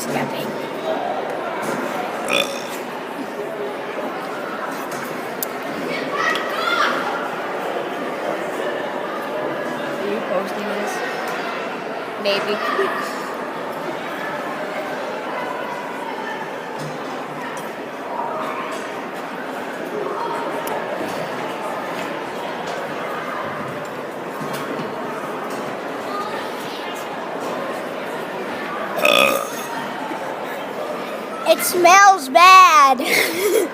stepping. Are you posting this? Maybe. It smells bad.